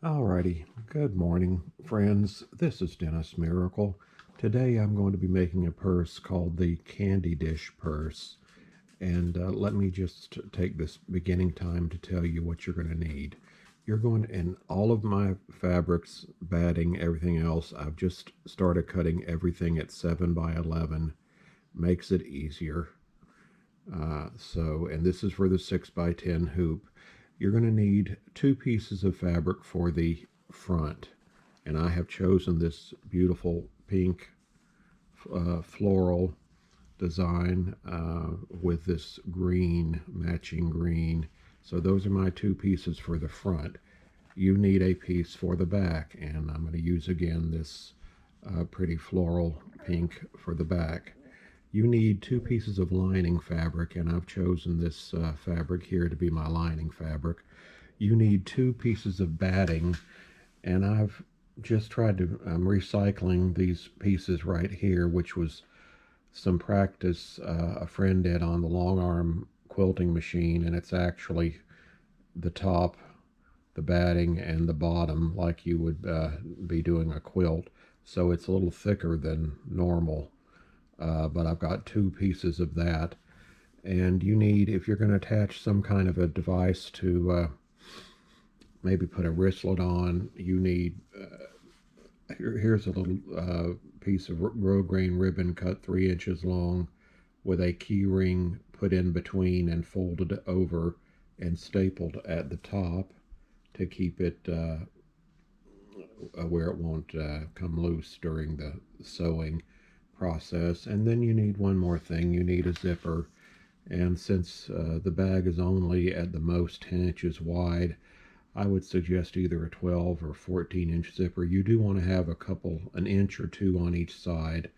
Alrighty, good morning, friends. This is Dennis Miracle. Today I'm going to be making a purse called the Candy Dish Purse. And let me just take this beginning time to tell you what you're going to need. You're going to, in all of my fabrics, batting, everything else, I've just started cutting everything at 7 by 11. Makes it easier. And this is for the 6 by 10 hoop. You're going to need two pieces of fabric for the front. And I have chosen this beautiful pink floral design with this green, matching green. So those are my two pieces for the front. You need a piece for the back, and I'm going to use again this pretty floral pink for the back. You need two pieces of lining fabric, and I've chosen this fabric here to be my lining fabric. You need two pieces of batting, and I've just tried to, I'm recycling these pieces right here, which was some practice a friend did on the long arm quilting machine, and it's actually the top, the batting, and the bottom like you would be doing a quilt. So it's a little thicker than normal. But I've got two pieces of that. And you need, if you're going to attach some kind of a device to maybe put a wristlet on, you need, here's a little piece of grosgrain ribbon cut 3 inches long with a key ring put in between and folded over and stapled at the top to keep it where it won't come loose during the sewing process. And then you need one more thing. You need a zipper. And since the bag is only at the most 10 inches wide, I would suggest either a 12 or 14-inch zipper. You do want to have an inch or two on each side.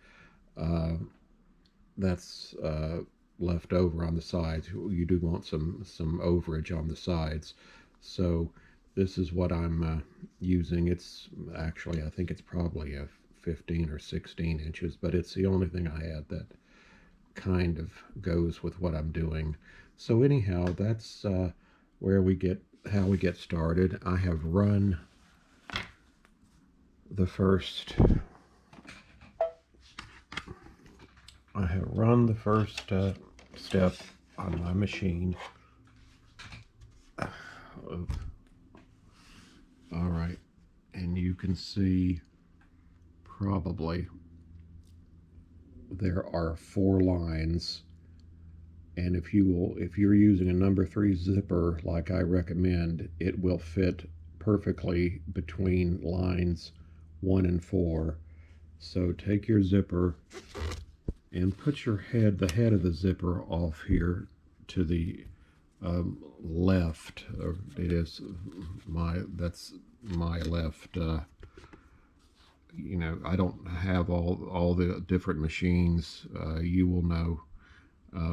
That's left over on the sides. You do want some overage on the sides. So this is what I'm using. It's actually, I think it's probably a 15 or 16 inches, but it's the only thing I had that kind of goes with what I'm doing. So anyhow, that's how we get started. I have run the first step on my machine. All right, and you can see probably there are 4 lines, and if you're using a number 3 zipper like I recommend, it will fit perfectly between lines 1 and 4. So take your zipper and put the head of the zipper off here to the left. That's my left. I don't have all the different machines. You will know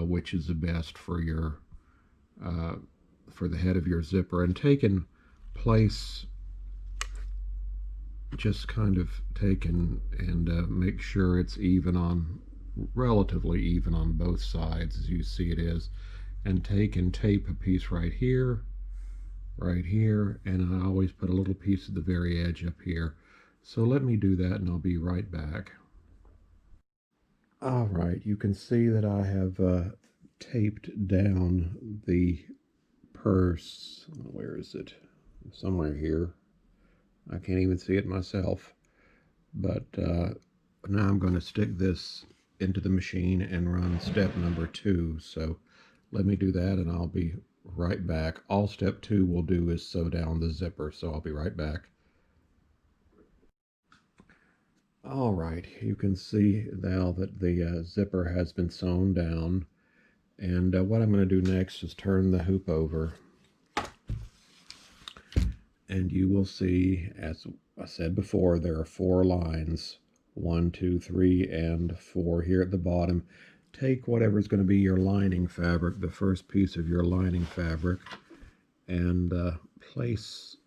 which is the best for your for the head of your zipper, and take and place, just kind of take and make sure it's relatively even on both sides as you see it is, and take and tape a piece right here, and I always put a little piece at the very edge up here. So let me do that and I'll be right back. All right, you can see that I have taped down the purse. Where is it? Somewhere here. I can't even see it myself. But now I'm going to stick this into the machine and run step number 2. So let me do that and I'll be right back. All step 2 will do is sew down the zipper, so I'll be right back. All right, you can see now that the zipper has been sewn down, and what I'm going to do next is turn the hoop over, and you will see, as I said before, there are 4 lines, 1, 2, 3, and 4 here at the bottom. Take whatever is going to be your lining fabric, the first piece of your lining fabric, and place,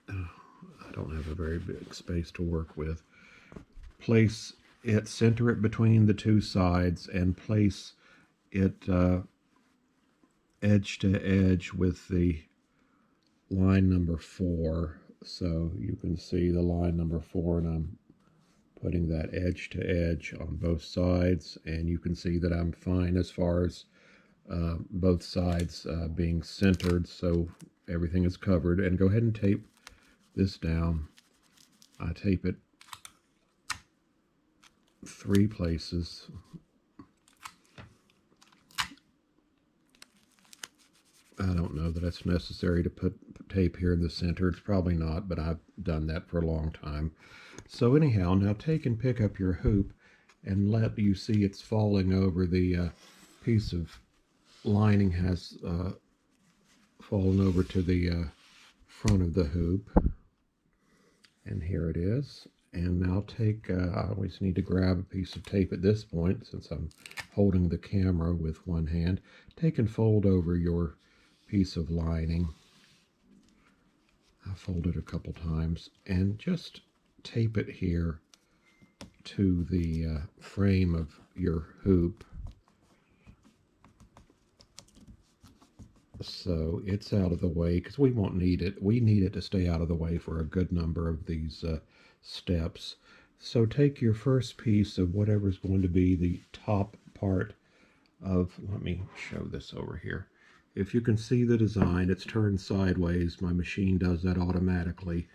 I don't have a very big space to work with, place it, center it between the two sides, and place it edge to edge with the line number 4. So you can see the line number 4, and I'm putting that edge to edge on both sides, and you can see that I'm fine as far as both sides being centered, so everything is covered. And go ahead and tape this down. I tape it 3 places. I don't know that it's necessary to put tape here in the center. It's probably not, but I've done that for a long time. So anyhow, now take and pick up your hoop and let you see it's falling over. The piece of lining has fallen over to the front of the hoop. And here it is. And now take, I always need to grab a piece of tape at this point since I'm holding the camera with one hand. Take and fold over your piece of lining. I fold it a couple times and just tape it here to the frame of your hoop. So it's out of the way because we won't need it. We need it to stay out of the way for a good number of these steps. So take your first piece of whatever's going to be the top part of, let me show this over here. If you can see the design, it's turned sideways. My machine does that automatically.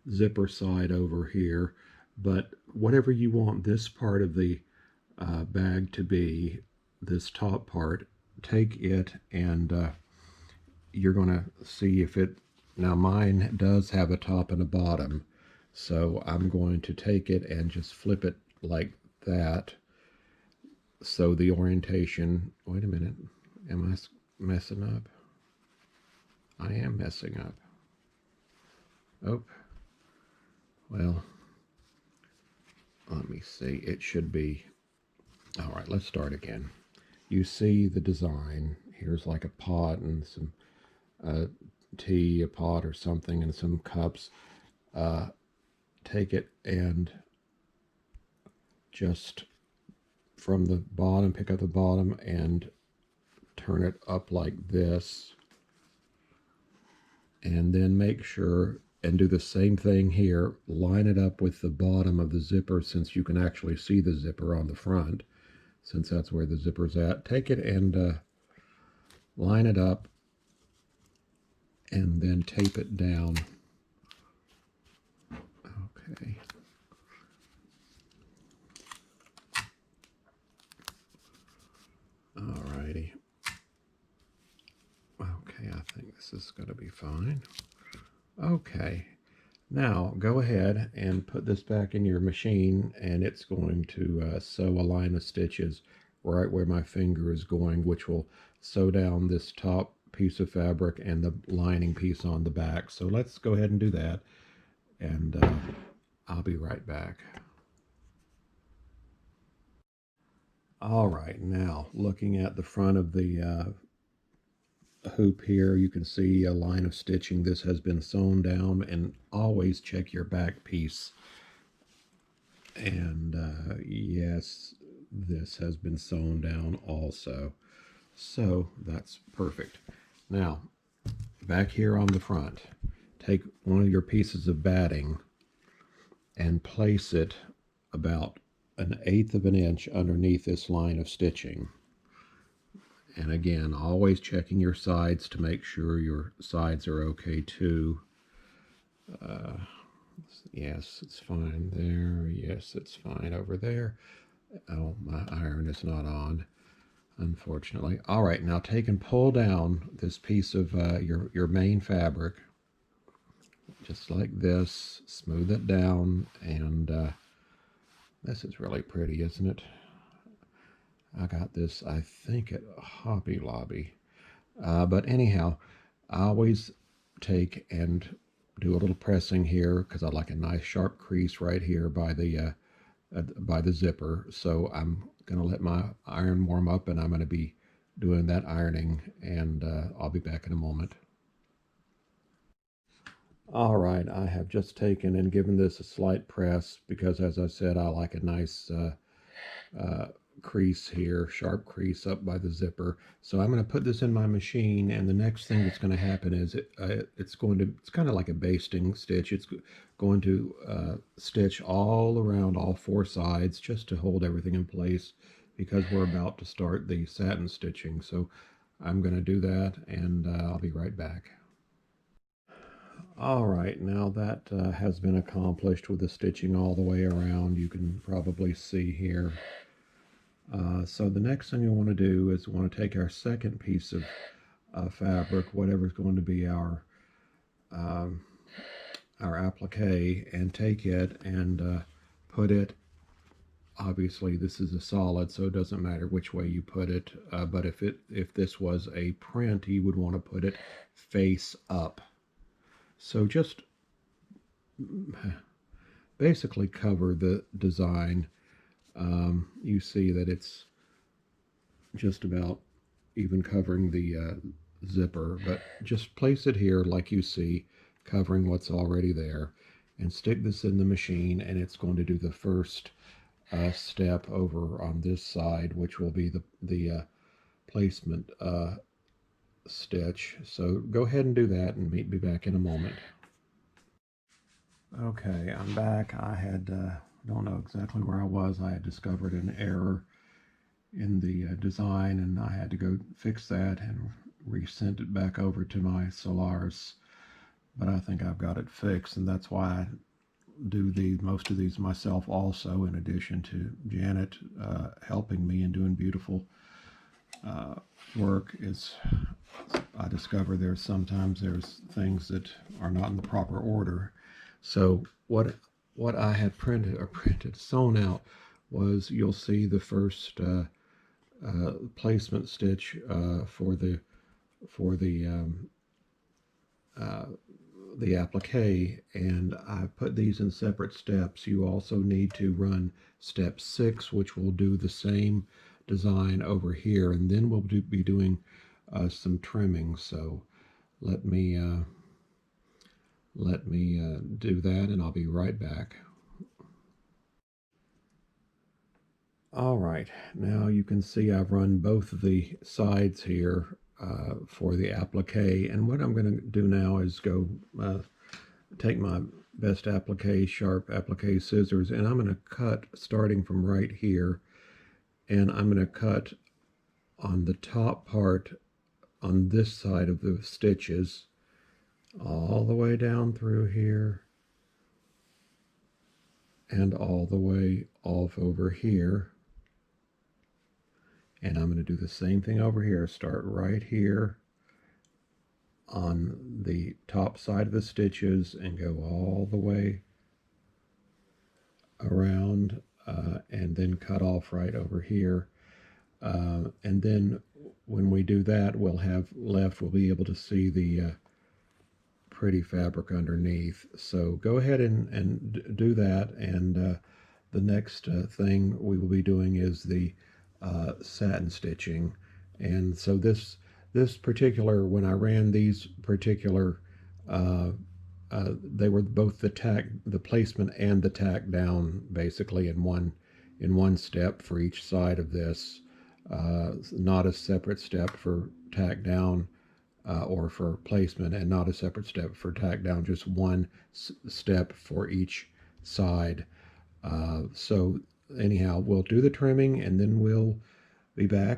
Zipper side over here. But whatever you want this part of the bag to be, this top part, take it and you're going to see if it, now mine does have a top and a bottom. So I'm going to take it and just flip it like that. So the orientation, wait a minute, am I messing up? I am messing up. Oh, well, let me see. It should be, all right, let's start again. You see the design. Here's like a pot and some tea, a pot or something, and some cups. Take it and just from the bottom, pick up the bottom and turn it up like this, and then make sure and do the same thing here. Line it up with the bottom of the zipper, since you can actually see the zipper on the front, since that's where the zipper's at. Take it and line it up and then tape it down. Okay. Alrighty. Okay, I think this is going to be fine. Okay, now go ahead and put this back in your machine, and it's going to sew a line of stitches right where my finger is going, which will sew down this top piece of fabric and the lining piece on the back. So let's go ahead and do that, and I'll be right back. All right, now looking at the front of the hoop here, you can see a line of stitching. This has been sewn down, and always check your back piece. And yes, this has been sewn down also. So that's perfect. Now, back here on the front, take one of your pieces of batting and place it about 1/8 of an inch underneath this line of stitching. And again, always checking your sides to make sure your sides are okay too. Yes, it's fine there. Yes, it's fine over there. Oh, my iron is not on, unfortunately. All right, now take and pull down this piece of your main fabric, just like this. Smooth it down, and this is really pretty, isn't it? I got this, I think, at Hobby Lobby. But anyhow, I always take and do a little pressing here because I like a nice sharp crease right here by the zipper. So I'm going to let my iron warm up, and I'm going to be doing that ironing, and I'll be back in a moment. All right, I have just taken and given this a slight press because, as I said, I like a nice crease here, sharp crease up by the zipper. So I'm going to put this in my machine, and the next thing that's going to happen is it's kind of like a basting stitch. It's going to stitch all around all four sides just to hold everything in place, because we're about to start the satin stitching. So I'm going to do that, and I'll be right back. All right, now that has been accomplished with the stitching all the way around. You can probably see here. So the next thing you want to do is we want to take our second piece of fabric, whatever is going to be our applique, and take it and put it. Obviously, this is a solid, so it doesn't matter which way you put it. But if this was a print, you would want to put it face up. So just basically cover the design. You see that it's just about even covering the zipper, but just place it here like you see, covering what's already there, and stick this in the machine, and it's going to do the first step over on this side, which will be the placement stitch. So go ahead and do that, and meet me back in a moment. Okay, I'm back. I had don't know exactly where I was. I had discovered an error in the design, and I had to go fix that and resend it back over to my Solaris. But I think I've got it fixed, and that's why I do most of these myself also, in addition to Janet helping me and doing beautiful work. I discover sometimes there's things that are not in the proper order. So what I had sewn out was, you'll see the first placement stitch for the applique, and I put these in separate steps. You also need to run step 6, which will do the same design over here, and then we'll be doing some trimming. So let me do that, and I'll be right back. All right, now you can see I've run both of the sides here for the applique, and what I'm going to do now is go take my best sharp applique scissors, and I'm going to cut starting from right here, and I'm going to cut on the top part on this side of the stitches all the way down through here and all the way off over here. And I'm going to do the same thing over here. Start right here on the top side of the stitches and go all the way around and then cut off right over here. And then when we do that, we'll be able to see the pretty fabric underneath. So go ahead and do that. And the next thing we will be doing is the satin stitching. And so this particular, when I ran these particular, they were both the placement and the tack down basically in one step for each side of this, not a separate step for tack down or for placement, and not a separate step for tack down, just one step for each side. So anyhow, we'll do the trimming, and then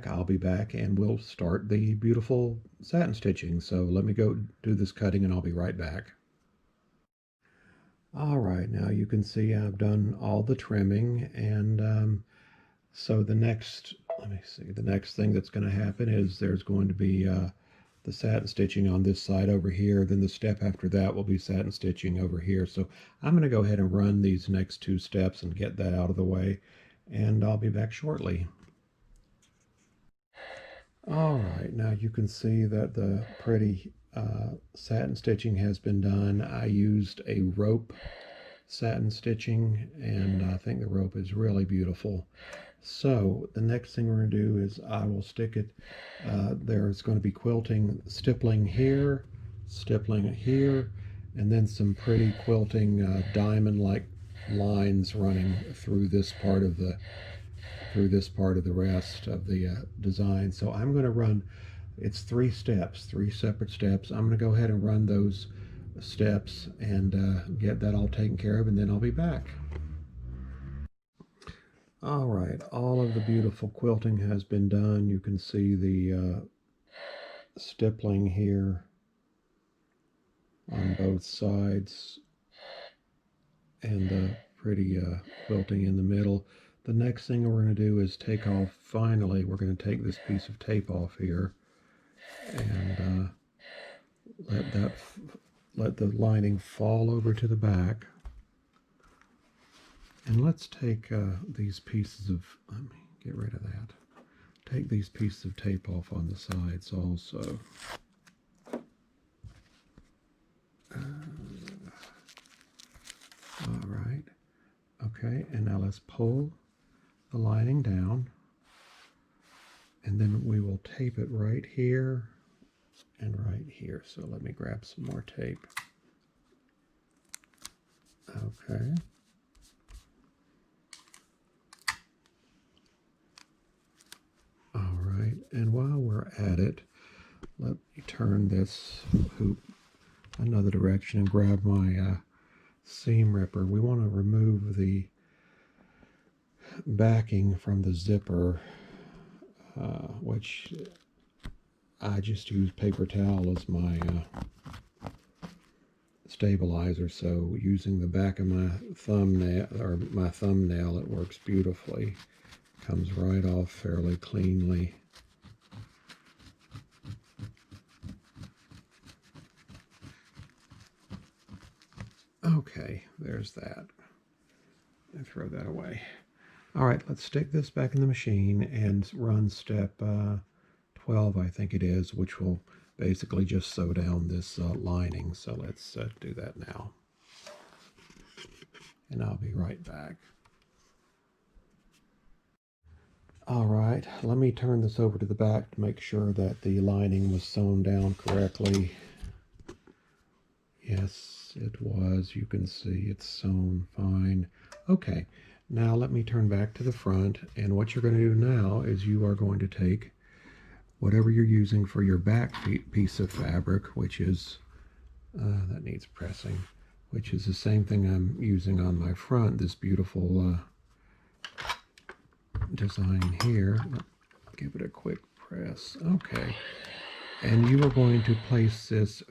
I'll be back, and we'll start the beautiful satin stitching. So let me go do this cutting, and I'll be right back. All right, now you can see I've done all the trimming, and so the next thing that's going to happen is there's going to be the satin stitching on this side over here. Then the step after that will be satin stitching over here. So I'm going to go ahead and run these next two steps and get that out of the way, and I'll be back shortly. All right, now you can see that the pretty satin stitching has been done. I used a rope satin stitching, and I think the rope is really beautiful. So the next thing we're going to do is I will stick it, there's going to be stippling here, and then some pretty quilting diamond-like lines running through this part of the through this part of the rest of the design. So I'm going to run, it's 3 steps, 3 separate steps. I'm going to go ahead and run those steps and get that all taken care of, and then I'll be back. All right, all of the beautiful quilting has been done. You can see the stippling here on both sides and the pretty quilting in the middle. The next thing we're going to do is take off, finally, we're going to take this piece of tape off here and let the lining fall over to the back. And let's take these pieces of, let me get rid of that. Take these pieces of tape off on the sides also. All right. Okay, and now let's pull the lining down, and then we will tape it right here and right here. So let me grab some more tape. Okay. All right, and while we're at it, let me turn this hoop another direction and grab my seam ripper. We want to remove the backing from the zipper, which I just use paper towel as my stabilizer. So using the back of my thumbnail, it works beautifully. Comes right off fairly cleanly. Okay, there's that. And throw that away. All right, let's stick this back in the machine and run step 12, I think it is, which will basically just sew down this lining. So let's do that now. And I'll be right back. All right, let me turn this over to the back to make sure that the lining was sewn down correctly. Yes, it was. You can see it's sewn fine. Okay, now let me turn back to the front, and what you're going to do now is you are going to take whatever you're using for your back piece of fabric, which is, that needs pressing, which is the same thing I'm using on my front, this beautiful design here. Give it a quick press. Okay. And you are going to place this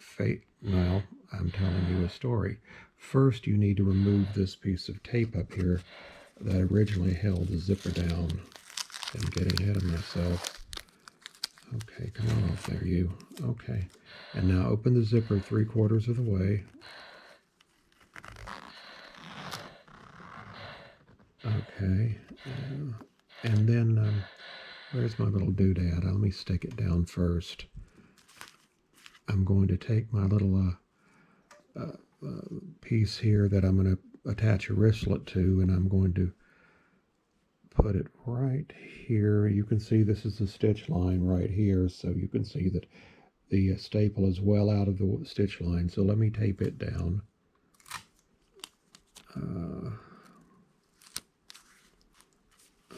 now I'm telling you a story. First, you need to remove this piece of tape up here that originally held the zipper down. I'm getting ahead of myself. Okay, come on off there, you. Okay. And now open the zipper 3/4 of the way. Okay. And then, where's my little doodad? Let me stick it down first. I'm going to take my little piece here that I'm going to attach a wristlet to, and I'm going to put it right here. You can see this is the stitch line right here, so you can see that the staple is well out of the stitch line. So let me tape it down.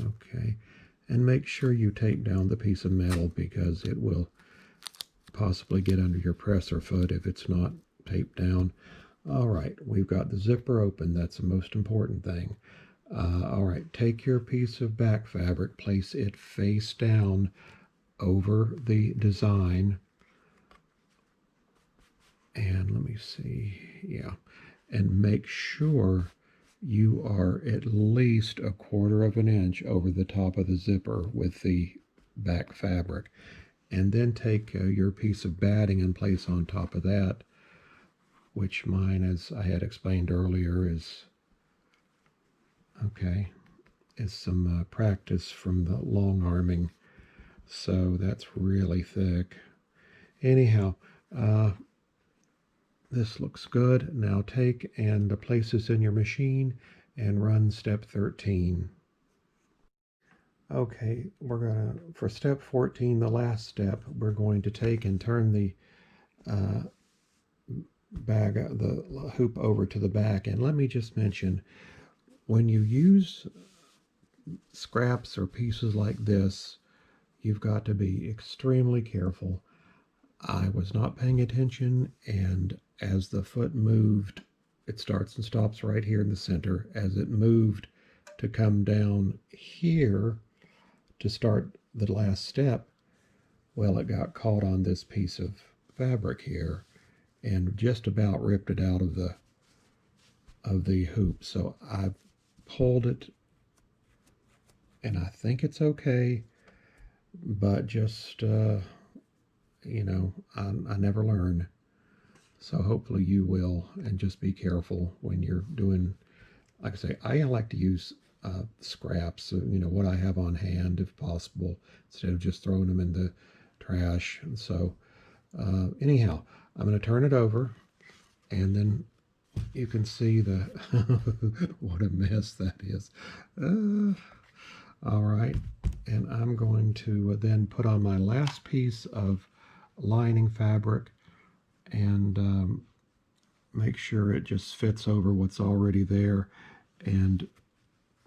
Okay, and make sure you tape down the piece of metal because it will possibly get under your presser foot if it's not taped down. All right, we've got the zipper open. That's the most important thing. All right, take your piece of back fabric, place it face down over the design. And let me see, yeah. And make sure you are at least 1/4 of an inch over the top of the zipper with the back fabric. And then take your piece of batting and place on top of that, which mine, as I had explained earlier, is some practice from the long arming. So that's really thick. Anyhow, this looks good. Now take and place this in your machine and run step 13. Okay, for step 14, the last step, we're going to take and turn the hoop over to the back. And let me just mention, when you use scraps or pieces like this, you've got to be extremely careful. I was not paying attention, and as the foot moved, it starts and stops right here in the center. As it moved to come down here to start the last step, well, it got caught on this piece of fabric here and just about ripped it out of the hoop. So I've pulled it, and I think it's okay, but just you know, I never learn. So hopefully you will, and just be careful when you're doing. Like I say, I like to use scraps, you know, what I have on hand if possible, instead of just throwing them in the trash. And so anyhow, I'm going to turn it over, and then you can see the what a mess that is. All right, and I'm going to then put on my last piece of lining fabric and make sure it just fits over what's already there, and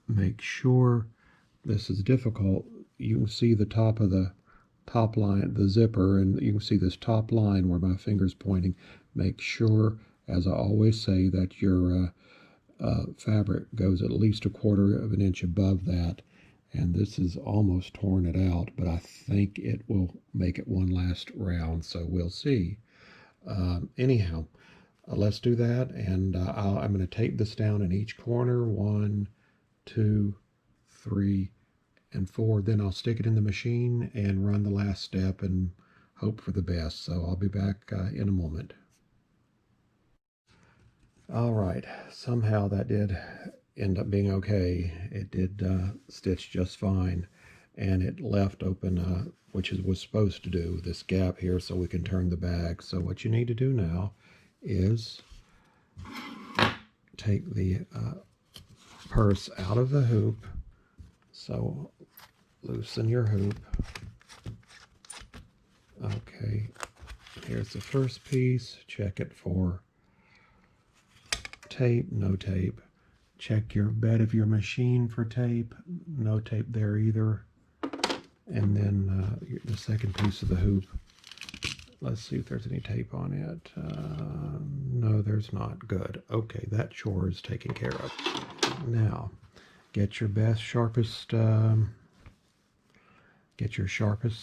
make sure, this is difficult, you can see the top of the top line, the zipper, and you can see this top line where my finger's pointing. Make sure, as I always say, that your fabric goes at least 1/4 of an inch above that. And this is almost torn it out, but I think it will make it one last round, so we'll see. Anyhow, let's do that, and I'm going to tape this down in each corner, 1, 2, 3, and 4. Then I'll stick it in the machine and run the last step and hope for the best. So I'll be back in a moment. All right, somehow that did end up being okay. It did stitch just fine, and it left open, which it was supposed to do, this gap here so we can turn the bag. So what you need to do now is take the purse out of the hoop. So loosen your hoop. Okay, here's the first piece. Check it for tape, no tape. Check your bed of your machine for tape, no tape there either. And then the second piece of the hoop, let's see if there's any tape on it. No, there's not. Good. Okay, that chore is taken care of. Now, get your sharpest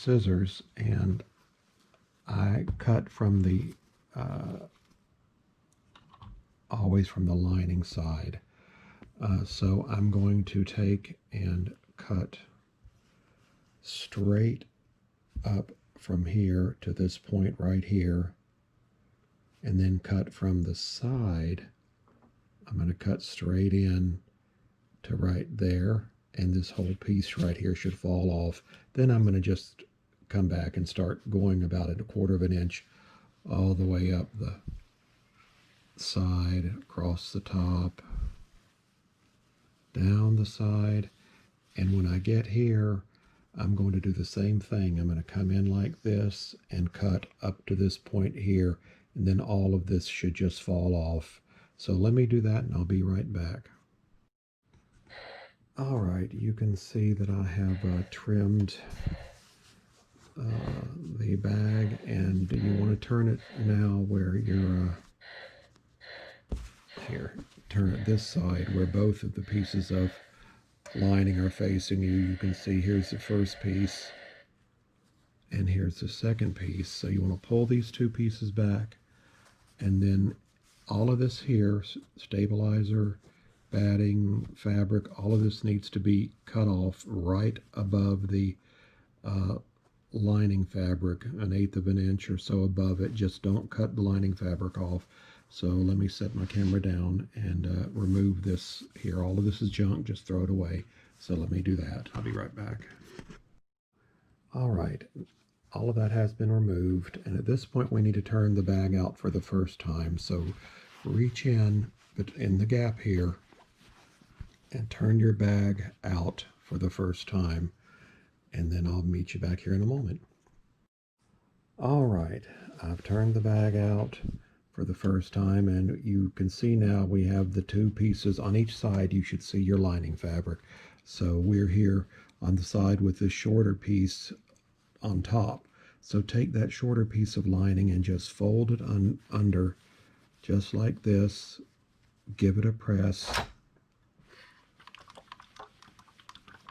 scissors, and I cut from the always from the lining side. So I'm going to take and cut straight up from here to this point right here, and then cut from the side. I'm going to cut straight in to right there, and this whole piece right here should fall off. Then I'm going to just come back and start going about it 1/4 of an inch all the way up the side, across the top, down the side, and when I get here, I'm going to do the same thing. I'm going to come in like this and cut up to this point here, and then all of this should just fall off. So let me do that, and I'll be right back. All right, you can see that I have trimmed the bag, and you want to turn it now where you're here. Turn it this side where both of the pieces of lining are facing you. You can see here's the first piece, and here's the second piece. So you want to pull these two pieces back, and then all of this here, stabilizer, batting, fabric, all of this needs to be cut off right above the lining fabric, 1/8 of an inch or so above it. Just don't cut the lining fabric off. So let me set my camera down and remove this here. All of this is junk, just throw it away. So let me do that. I'll be right back. All right, all of that has been removed, and at this point we need to turn the bag out for the first time. So reach in the gap here and turn your bag out for the first time, and then I'll meet you back here in a moment. All right, I've turned the bag out for the first time, and you can see now we have the two pieces on each side. You should see your lining fabric. So we're here on the side with this shorter piece on top. So take that shorter piece of lining and just fold it under just like this. Give it a press.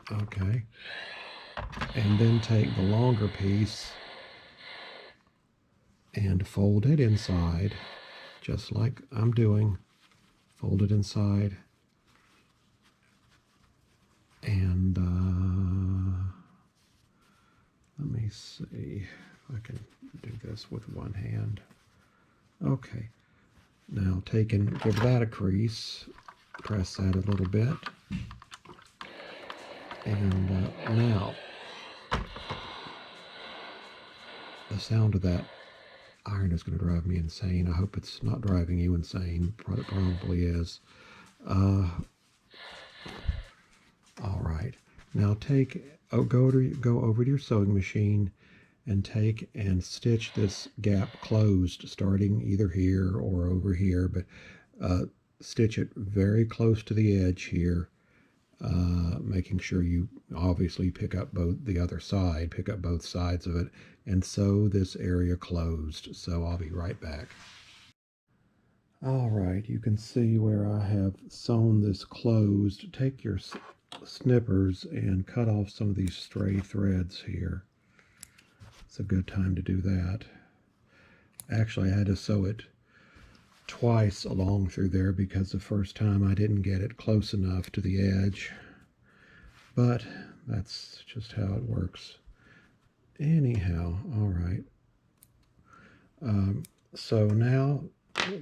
Okay. And then take the longer piece and fold it inside, just like I'm doing. Fold it inside. And let me see if I can do this with one hand. Okay. Now give that a crease. Press that a little bit. And now, the sound of that iron is going to drive me insane. I hope it's not driving you insane. It probably is. All right. Now go over to your sewing machine and take and stitch this gap closed, starting either here or over here, but stitch it very close to the edge here, making sure you obviously pick up both sides of it, and sew this area closed. So I'll be right back. All right, you can see where I have sewn this closed. Take your snippers and cut off some of these stray threads here. It's a good time to do that. Actually, I had to sew it twice along through there because the first time I didn't get it close enough to the edge. But that's just how it works. Anyhow, all right. So now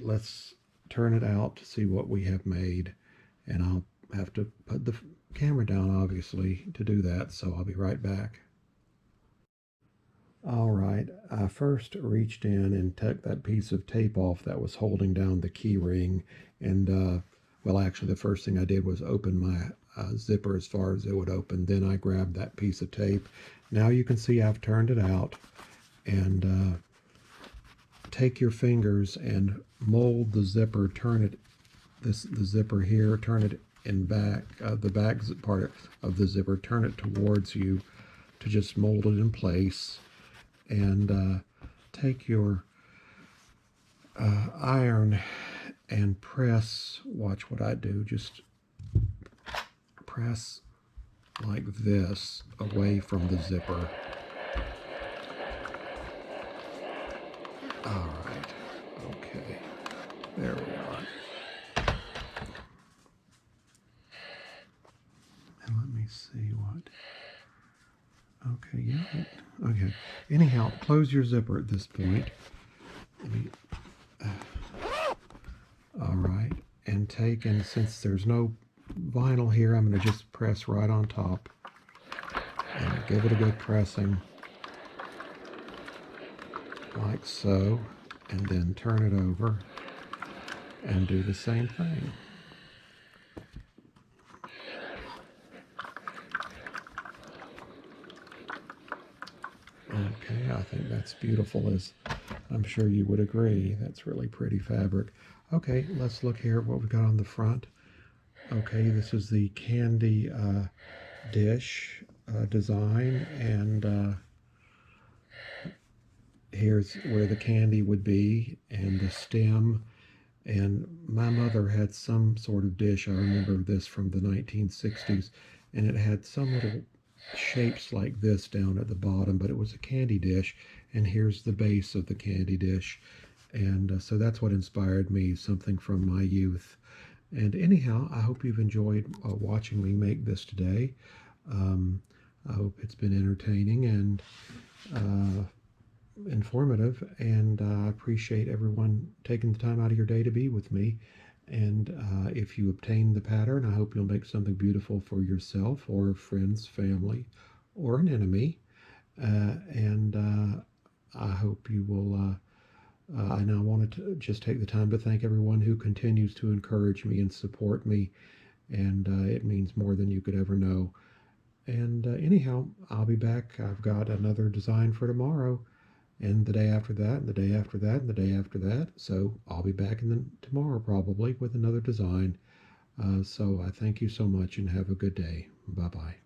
let's turn it out to see what we have made. And I'll have to put the camera down, obviously, to do that. So I'll be right back. All right, I first reached in and took that piece of tape off that was holding down the key ring. And, well, actually, the first thing I did was open my zipper as far as it would open. Then I grabbed that piece of tape. Now you can see I've turned it out. And take your fingers and mold the zipper, the zipper here, turn it in back, the back part of the zipper, turn it towards you to just mold it in place. And take your iron and press, watch what I do, just press like this away from the zipper. All right, okay, there we are. And let me see what, okay, yeah, okay. Anyhow, close your zipper at this point. All right, and since there's no vinyl here, I'm going to just press right on top and give it a good pressing, like so, and then turn it over and do the same thing. Okay, I think that's beautiful, as I'm sure you would agree. That's really pretty fabric. Okay, let's look here at what we've got on the front. Okay, this is the candy dish design, and here's where the candy would be, and the stem. And my mother had some sort of dish, I remember this from the 1960s, and it had some little shapes like this down at the bottom, but it was a candy dish, and here's the base of the candy dish. And so that's what inspired me, something from my youth. And anyhow, I hope you've enjoyed watching me make this today. I hope it's been entertaining and informative, and I appreciate everyone taking the time out of your day to be with me. And if you obtain the pattern, I hope you'll make something beautiful for yourself or friends, family, or an enemy. And I hope you will. I now wanted to just take the time to thank everyone who continues to encourage me and support me. And it means more than you could ever know. And anyhow, I'll be back. I've got another design for tomorrow, and the day after that, and the day after that, and the day after that. So I'll be back tomorrow probably with another design. So I thank you so much and have a good day. Bye bye.